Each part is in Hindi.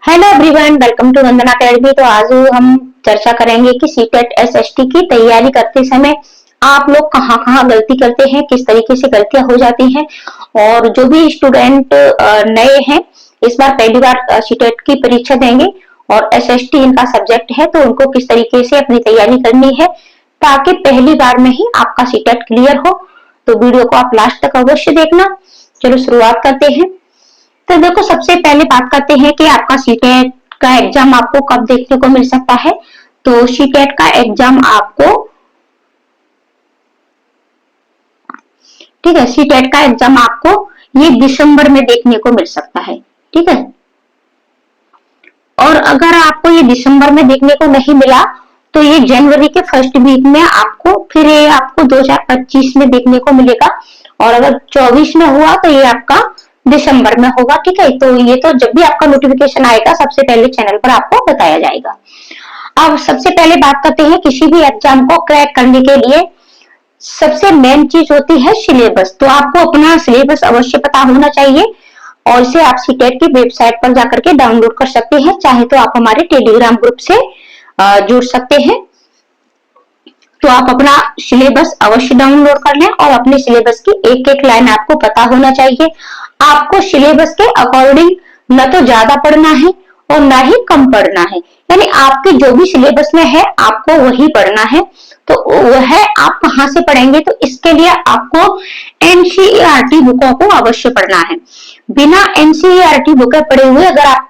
Hello everyone, welcome to Vandana academy. तो आज हम चर्चा करेंगे कि सीटेट एसएसटी की तैयारी करते समय आप लोग कहाँ कहाँ गलती करते हैं, किस तरीके से गलतियां हो जाती हैं। और जो भी स्टूडेंट नए हैं, इस बार पहली बार सीटेट की परीक्षा देंगे और एसएसटी इनका सब्जेक्ट है, तो उनको किस तरीके से अपनी तैयारी करनी है ताकि पहली बार में ही आपका सीटेट क्लियर हो। तो वीडियो को आप लास्ट तक अवश्य देखना। चलो शुरुआत करते हैं। तो देखो, सबसे पहले बात करते हैं कि आपका सीटेट का एग्जाम आपको कब देखने को मिल सकता है। तो सीटेट का एग्जाम आपको, ठीक है, सीटेट का एग्जाम आपको ये दिसंबर में देखने को मिल सकता है, ठीक है। और अगर आपको ये दिसंबर में देखने को नहीं मिला तो ये जनवरी के फर्स्ट वीक में आपको फिर ये आपको 2025 में देखने को मिलेगा। और अगर 24 में हुआ तो ये आपका दिसंबर में होगा, ठीक है। तो ये तो जब भी आपका नोटिफिकेशन आएगा सबसे पहले चैनल पर आपको बताया जाएगा। अब सबसे पहले बात करते हैं, किसी भी एग्जाम को क्रैक करने के लिए सबसे मेन चीज होती है सिलेबस। तो आपको अपना सिलेबस अवश्य पता होना चाहिए और इसे आप सीटेट की वेबसाइट पर जाकर के डाउनलोड कर सकते हैं। चाहे तो आप हमारे टेलीग्राम ग्रुप से जुड़ सकते हैं। तो आप अपना सिलेबस अवश्य डाउनलोड कर लें और अपने सिलेबस की एक एक लाइन आपको पता होना चाहिए। आपको सिलेबस के अकॉर्डिंग न तो ज्यादा पढ़ना है और ना ही कम पढ़ना है, यानी आपके जो भी सिलेबस में है आपको वही पढ़ना है। तो वह आप कहाँ से पढ़ेंगे, तो इसके लिए आपको एनसीईआरटी बुकों को अवश्य पढ़ना है। बिना एनसीईआरटी बुकें पढ़े हुए अगर आप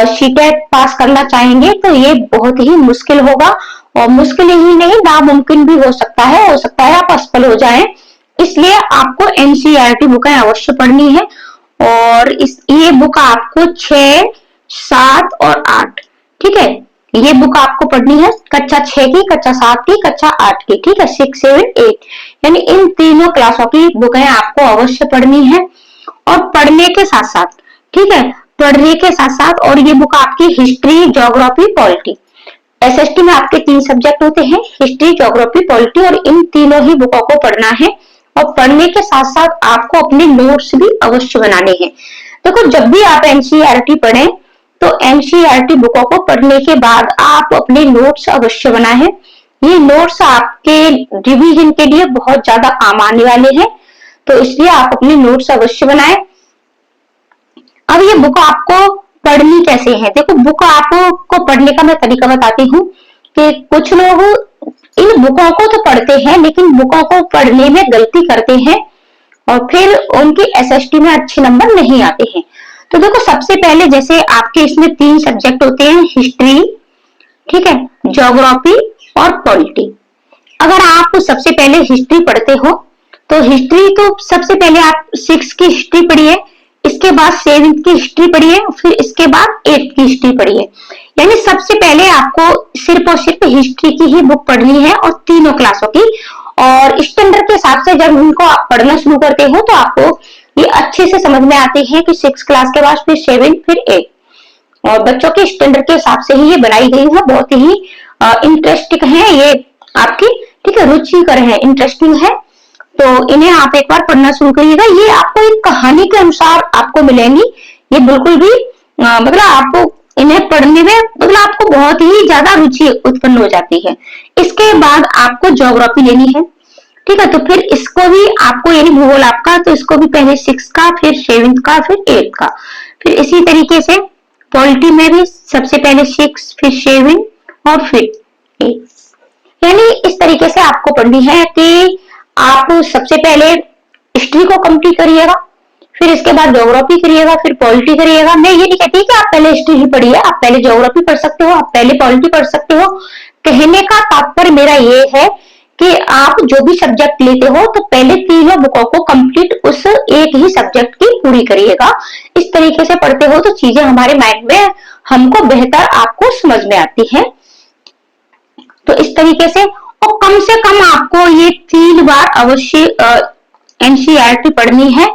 सीटेट पास करना चाहेंगे तो ये बहुत ही मुश्किल होगा। और मुश्किल ही नहीं, नामुमकिन भी हो सकता है आप असफल हो जाएं। इसलिए आपको एनसीईआरटी बुकें अवश्य पढ़नी है। और ये बुक आपको 6, 7 और 8, ठीक है, ये बुक आपको पढ़नी है। कक्षा 6 की, कक्षा 7 की, कक्षा 8 की, ठीक है, 6, 7, 8, यानी इन तीनों क्लासों की बुकें आपको अवश्य पढ़नी है। और पढ़ने के साथ साथ, ठीक है, पढ़ने के साथ साथ, और ये बुक आपकी हिस्ट्री, ज्योग्राफी, पॉलिटी, एसएसटी में आपके 3 सब्जेक्ट होते हैं, हिस्ट्री, ज्योग्राफी, पॉलिटी, और इन तीनों ही बुकों को पढ़ना है। और पढ़ने के साथ साथ आपको अपने नोट्स भी अवश्य बनाने हैं। देखो, जब भी आप एनसीईआरटी पढ़ें तो एनसीईआरटी बुकों को पढ़ने के बाद आप अपने नोट्स अवश्य बनाएं। ये नोट्स आपके रिवीजन के लिए बहुत ज्यादा काम आने वाले हैं, तो इसलिए आप अपने नोट्स अवश्य बनाएं। अब ये बुक आपको पढ़नी कैसे है, देखो, बुक आपको पढ़ने का मैं तरीका बताती हूँ कि कुछ लोग इन बुकों को तो पढ़ते हैं लेकिन बुकों को पढ़ने में गलती करते हैं और फिर उनकी एसएसटी में अच्छे नंबर नहीं आते हैं। तो देखो, सबसे पहले जैसे आपके इसमें 3 सब्जेक्ट होते हैं, हिस्ट्री, ठीक है, ज्योग्राफी और पॉलिटी। अगर आप सबसे पहले हिस्ट्री पढ़ते हो तो हिस्ट्री तो सबसे पहले आप 6 की हिस्ट्री पढ़िए, इसके बाद 7th की हिस्ट्री पढ़िए, फिर इसके बाद 8th की हिस्ट्री पढ़िए। यानी सबसे पहले आपको सिर्फ और सिर्फ हिस्ट्री की ही बुक पढ़नी है और तीनों क्लासों की। और स्टैंडर्ड के हिसाब से जब उनको आप पढ़ना शुरू करते हो तो आपको ये अच्छे से समझ में आते हैं कि 6 क्लास के बाद फिर 7, फिर 8। और बच्चों के स्टैंडर्ड के हिसाब से ही ये बनाई गई है, बहुत ही इंटरेस्टिंग है ये आपकी, ठीक है, रुचिकर है, इंटरेस्टिंग है। तो इन्हें आप एक बार पढ़ना शुरू करिएगा। ये आपको एक कहानी के अनुसार आपको मिलेंगी, ये बिल्कुल भी मतलब आपको इन्हें पढ़ने में मतलब आपको बहुत ही ज्यादा रुचि उत्पन्न हो जाती है। इसके बाद आपको ज्योग्राफी लेनी है, ठीक है, तो फिर इसको भी आपको, यानी भूगोल आपका, तो इसको भी पहले 6 का, फिर 7th का, फिर 8th का, फिर इसी तरीके से पॉलिटी में भी सबसे पहले 6, फिर 7 और फिर 8। यानी इस तरीके से आपको पढ़नी है कि आप सबसे पहले हिस्ट्री को कंप्लीट करिएगा, फिर इसके बाद ज्योग्राफी करिएगा, फिर पॉलिटी करिएगा। मैं ये नहीं कहती कि आप पहले हिस्ट्री ही पढ़िए, आप पहले ज्योग्राफी पढ़ सकते हो, आप पहले पॉलिटी पढ़ सकते हो। कहने का तात्पर्य मेरा ये है कि आप जो भी सब्जेक्ट लेते हो तो पहले तीनों बुकों को कंप्लीट उस एक ही सब्जेक्ट की पूरी करिएगा। इस तरीके से पढ़ते हो तो चीजें हमारे माइंड में हमको बेहतर आपको समझ में आती है। तो इस तरीके से, और कम से कम आपको ये 3 बार अवश्य एनसीईआरटी पढ़नी है।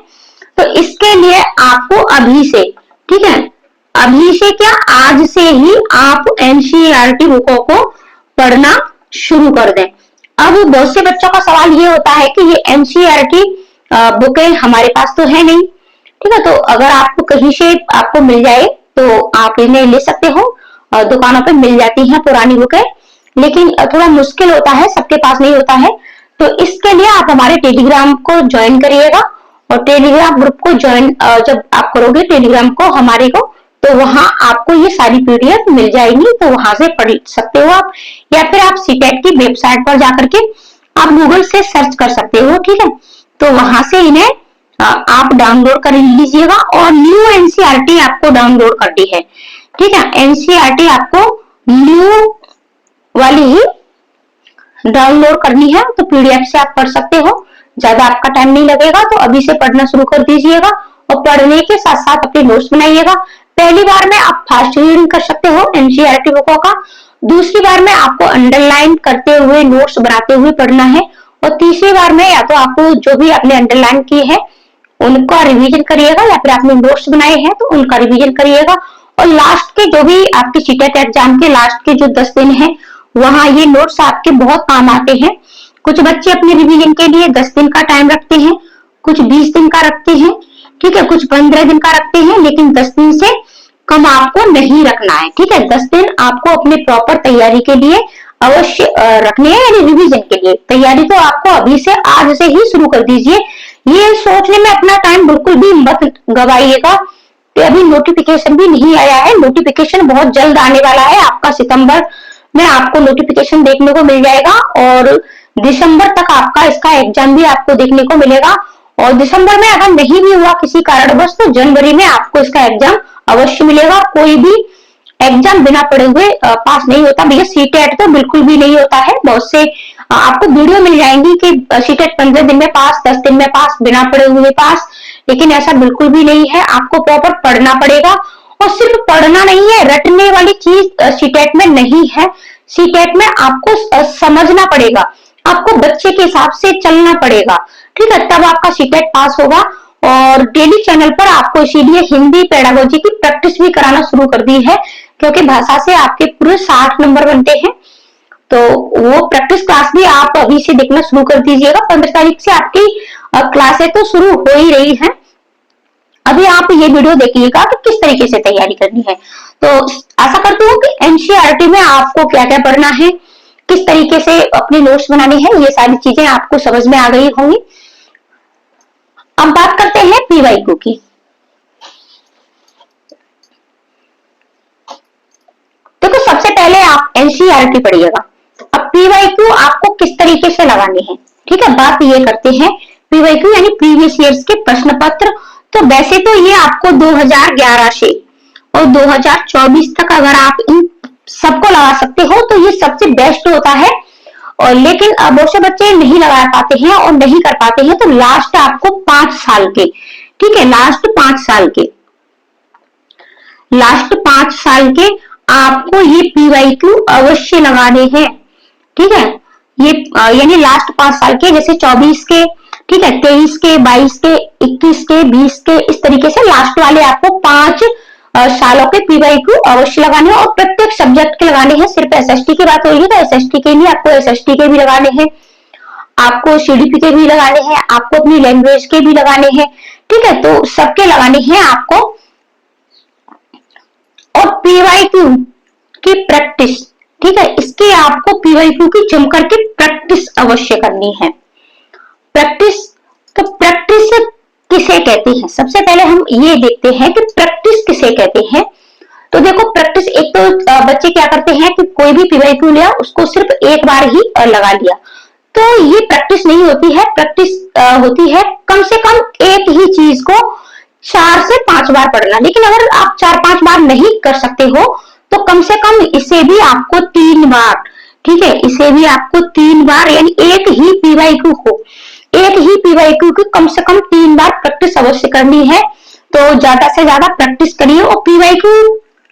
तो इसके लिए आपको अभी से, ठीक है, अभी से क्या, आज से ही आप एनसीईआरटी बुकों को पढ़ना शुरू कर दें। अब बहुत से बच्चों का सवाल ये होता है कि ये एनसीईआरटी बुकें हमारे पास तो है नहीं, ठीक है, तो अगर आपको कहीं से आपको मिल जाए तो आप इन्हें ले सकते हो, दुकानों पे मिल जाती हैं पुरानी बुकें, लेकिन थोड़ा मुश्किल होता है, सबके पास नहीं होता है। तो इसके लिए आप हमारे टेलीग्राम को ज्वाइन करिएगा, और टेलीग्राम ग्रुप को ज्वाइन जब आप करोगे टेलीग्राम को हमारे को, तो वहां आपको ये सारी पीडीएफ मिल जाएगी, तो वहां से पढ़ सकते हो आप, या फिर आप सीटेट की वेबसाइट पर जाकर के आप गूगल से सर्च कर सकते हो, ठीक है। तो वहां से इन्हें आप डाउनलोड कर लीजिएगा, और न्यू एनसीईआरटी आपको डाउनलोड करनी है, ठीक है। एनसीईआरटी आपको न्यू वाली ही डाउनलोड करनी है, तो पीडीएफ से आप पढ़ सकते हो, ज्यादा आपका टाइम नहीं लगेगा। तो अभी से पढ़ना शुरू कर दीजिएगा, और पढ़ने के साथ साथ अपने नोट्स बनाइएगा। पहली बार में आप फास्ट रीडिंग कर सकते हो एनसीईआरटी बुकों का, दूसरी बार में आपको अंडरलाइन करते हुए नोट्स बनाते हुए पढ़ना है, और तीसरी बार में या तो आपको जो भी आपने अंडरलाइन किए हैं उनका रिवीजन करिएगा, या फिर आपने नोट्स बनाए हैं तो उनका रिवीजन करिएगा। और लास्ट के जो भी आपके सीटेट एग्जाम के लास्ट के जो 10 दिन है, वहां ये नोट्स आपके बहुत काम आते हैं। कुछ बच्चे अपने रिवीजन के लिए 10 दिन का टाइम रखते हैं, कुछ 20 दिन का रखते हैं, ठीक है, कुछ 15 दिन का रखते हैं, लेकिन 10 दिन से कम आपको नहीं रखना है, ठीक है। 10 दिन आपको अपने प्रॉपर तैयारी के लिए अवश्य रखने हैं, यानी रिवीजन के लिए तैयारी तो आपको अभी से आज से ही शुरू कर दीजिए। ये सोचने में अपना टाइम बिल्कुल भी मत गवाइएगा कि अभी नोटिफिकेशन भी नहीं आया है, नोटिफिकेशन बहुत जल्द आने वाला है आपका, सितंबर में आपको नोटिफिकेशन देखने को मिल जाएगा, और दिसंबर तक आपका इसका एग्जाम भी आपको देखने को मिलेगा। और दिसंबर में अगर नहीं भी हुआ किसी कारणवश, तो जनवरी में आपको इसका एग्जाम अवश्य मिलेगा। कोई भी एग्जाम बिना पढ़े हुए पास नहीं होता भैया, सीटेट तो बिल्कुल भी नहीं होता है। बहुत से आपको वीडियो मिल जाएंगी कि सीटेट 15 दिन में पास, 10 दिन में पास, बिना पढ़े हुए पास, लेकिन ऐसा बिल्कुल भी नहीं है। आपको प्रॉपर पढ़ना पड़ेगा, और सिर्फ पढ़ना नहीं है, रटने वाली चीज सीटेट में नहीं है। सीटेट में आपको समझना पड़ेगा, आपको बच्चे के हिसाब से चलना पड़ेगा, ठीक है, तब आपका सीटेट पास होगा। और डेली चैनल पर आपको इसीलिए हिंदी पेडागोजी की प्रैक्टिस भी कराना शुरू कर दी है, क्योंकि भाषा से आपके पूरे 60 नंबर बनते हैं। तो वो प्रैक्टिस क्लास भी आप अभी से देखना शुरू कर दीजिएगा। 15 तारीख से आपकी क्लासें तो शुरू हो ही रही हैं। अभी आप ये वीडियो देखिएगा कि किस तरीके से तैयारी करनी है। तो आशा करती हूँ कि एनसीईआरटी में आपको क्या क्या पढ़ना है, किस तरीके से अपने नोट्स बनाने हैं, ये सारी चीजें आपको समझ में आ गई होंगी। अब बात करते हैं पीवाईक्यू की। देखो, सबसे पहले आप एनसीईआरटी पढ़िएगा। अब पीवाईक्यू आपको किस तरीके से लगाने हैं, ठीक है, बात ये करते हैं। पीवाईक्यू यानी प्रीवियस ईयर्स के प्रश्न पत्र। तो वैसे तो ये आपको 2011 से और 2024 तक अगर आप इन सबको लगा सकते हो तो ये सबसे बेस्ट होता है। और लेकिन बहुत से बच्चे नहीं लगा पाते हैं और नहीं कर पाते हैं, तो लास्ट आपको 5 साल के, ठीक है, लास्ट 5 साल के, लास्ट 5 साल के आपको ये पीवाईक्यू अवश्य लगाने हैं, ठीक है। ये यानी लास्ट 5 साल के, जैसे 24 के, ठीक है, 23 के, 22 के, 21 के, 20 के, इस तरीके से लास्ट वाले आपको 5 सालों के पीवाईक्यू अवश्य लगाने हैं, और प्रत्येक सब्जेक्ट के लगाने हैं। सिर्फ एसएसटी की बात हो रही है तो एसएसटी के लिए आपको एसएसटी के भी लगाने हैं, आपको सीडीपी के भी लगाने हैं, आपको अपनी लैंग्वेज के भी लगाने हैं, ठीक है, तो सबके लगाने हैं आपको। और पीवाईक्यू की प्रैक्टिस, ठीक है, इसके आपको पीवाईक्यू की जमकर के प्रैक्टिस अवश्य करनी है। प्रैक्टिस, तो प्रैक्टिस किसे कहते हैं, सबसे पहले हम ये देखते हैं कि प्रैक्टिस किसे कहते हैं। तो देखो, प्रैक्टिस, एक तो बच्चे क्या करते हैं कि कोई भी पीवाईक्यू लिया उसको सिर्फ एक बार ही लगा लिया, तो ये प्रैक्टिस नहीं होती है। प्रैक्टिस होती है कम से कम एक ही चीज को 4 से 5 बार पढ़ना। लेकिन अगर आप 4-5 बार नहीं कर सकते हो तो कम से कम इसे भी आपको 3 बार, ठीक है, इसे भी आपको 3 बार, यानी एक ही पीवाईक्यू को, एक ही पीवाईक्यू की कम से कम 3 बार प्रैक्टिस अवश्य करनी है। तो ज्यादा से ज्यादा प्रैक्टिस करिए। और पीवाईक्यू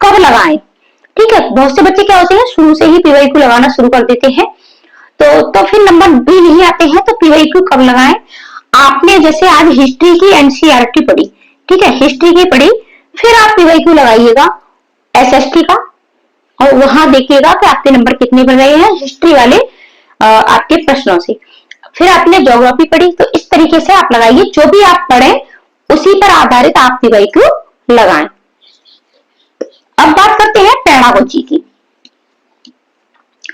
कब लगाएं, ठीक है, बहुत से बच्चे क्या होते हैं शुरू से ही पीवाईक्यू लगाना शुरू कर देते हैं, तो फिर नंबर भी नहीं आते हैं। तो पीवाईक्यू कब लगाएं, आपने जैसे आज हिस्ट्री की एनसीईआरटी पढ़ी, ठीक है, हिस्ट्री की पढ़ी, फिर आप पीवाईक्यू लगाइएगा एसएसटी का, और वहां देखिएगा कि आपके नंबर कितने बन रहे हैं हिस्ट्री वाले आपके प्रश्नों से। फिर आपने ज्योग्राफी पढ़ी, तो इस तरीके से आप लगाइए, जो भी आप पढ़े उसी पर आधारित आप पीवाईक्यू लगाएं। अब बात करते हैं पेडागोजी की।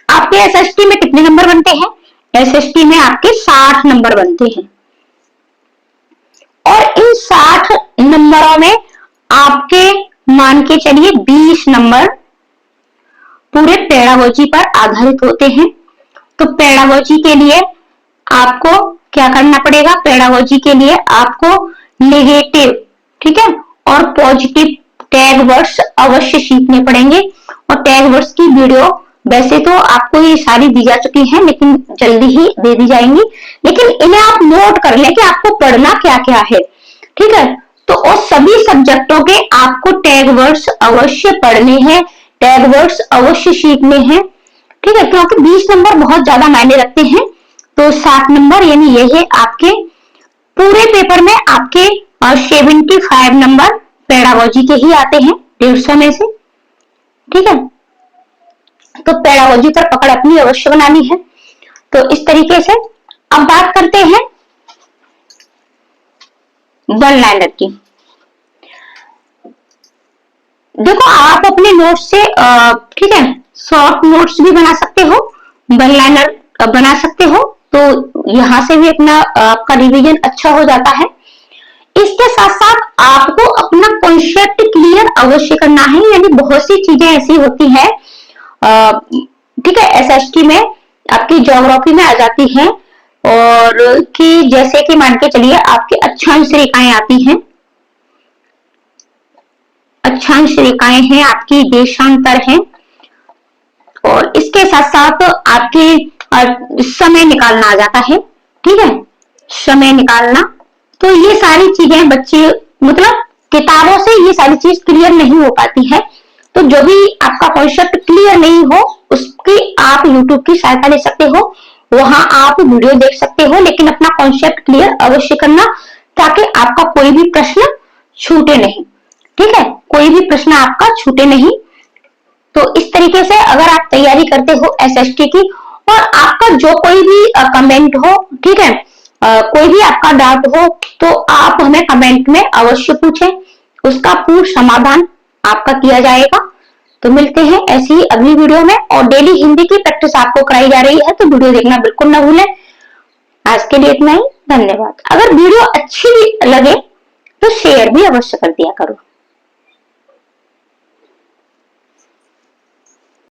आपके एसएसटी में कितने नंबर बनते हैं? एसएसटी में आपके 60 नंबर बनते हैं और इन 60 नंबरों में आपके मान के चलिए 20 नंबर पूरे पेडागोजी पर आधारित होते हैं। तो पेडागोजी के लिए आपको क्या करना पड़ेगा? पेडागोजी के लिए आपको नेगेटिव, ठीक है, और पॉजिटिव टैग वर्ड्स अवश्य सीखने पड़ेंगे। और टैग वर्ड्स की वीडियो वैसे तो आपको ये सारी दी जा चुकी है, लेकिन जल्दी ही दे दी जाएंगी, लेकिन इन्हें आप नोट कर लें कि आपको पढ़ना क्या क्या है, ठीक है। तो और सभी सब्जेक्टों के आपको टैग वर्ड्स अवश्य पढ़ने हैं, टैग वर्ड्स अवश्य सीखने हैं, ठीक है, क्योंकि 20 नंबर बहुत ज्यादा मायने रखते हैं। तो 60 नंबर यानी ये है आपके पूरे पेपर में आपके 75 नंबर पेडागोजी के ही आते हैं 150 में से, ठीक है। तो पेडागोजी पर पकड़ अपनी अवश्य बनानी है। तो इस तरीके से अब बात करते हैं वन लाइनर की। देखो आप अपने नोट्स से, ठीक है, शॉर्ट नोट्स भी बना सकते हो, वन लाइनर बना सकते हो, तो यहां से भी अपना आपका रिवीजन अच्छा हो जाता है। इसके साथ साथ आपको अपना कॉन्सेप्ट क्लियर अवश्य करना है, यानी बहुत सी चीजें ऐसी होती है, ठीक है, एसएसटी में आपकी ज्योग्राफी में आ जाती है, और कि जैसे कि मान के चलिए आपके अक्षांश रेखाएं आती हैं, अक्षांश रेखाएं हैं, आपकी देशांतर है, और इसके साथ साथ आपके समय निकालना आ जाता है, ठीक है, समय निकालना। तो ये सारी चीजें बच्चे मतलब किताबों से ये सारी चीज क्लियर नहीं हो पाती है। तो जो भी आपका कॉन्सेप्ट क्लियर नहीं हो उसकी आप यूट्यूब की सहायता ले सकते हो, वहां आप वीडियो देख सकते हो, लेकिन अपना कॉन्सेप्ट क्लियर अवश्य करना, ताकि आपका कोई भी प्रश्न छूटे नहीं, ठीक है, कोई भी प्रश्न आपका छूटे नहीं। तो इस तरीके से अगर आप तैयारी करते हो एसएसटी की, और आपका जो कोई भी कमेंट हो, ठीक है, कोई भी आपका डाउट हो, तो आप हमें कमेंट में अवश्य पूछें, उसका पूर्ण समाधान आपका किया जाएगा। तो मिलते हैं ऐसी ही अगली वीडियो में, और डेली हिंदी की प्रैक्टिस आपको कराई जा रही है, तो वीडियो देखना बिल्कुल ना भूलें। आज के लिए इतना ही, धन्यवाद। अगर वीडियो अच्छी लगे तो शेयर भी अवश्य कर दिया करो।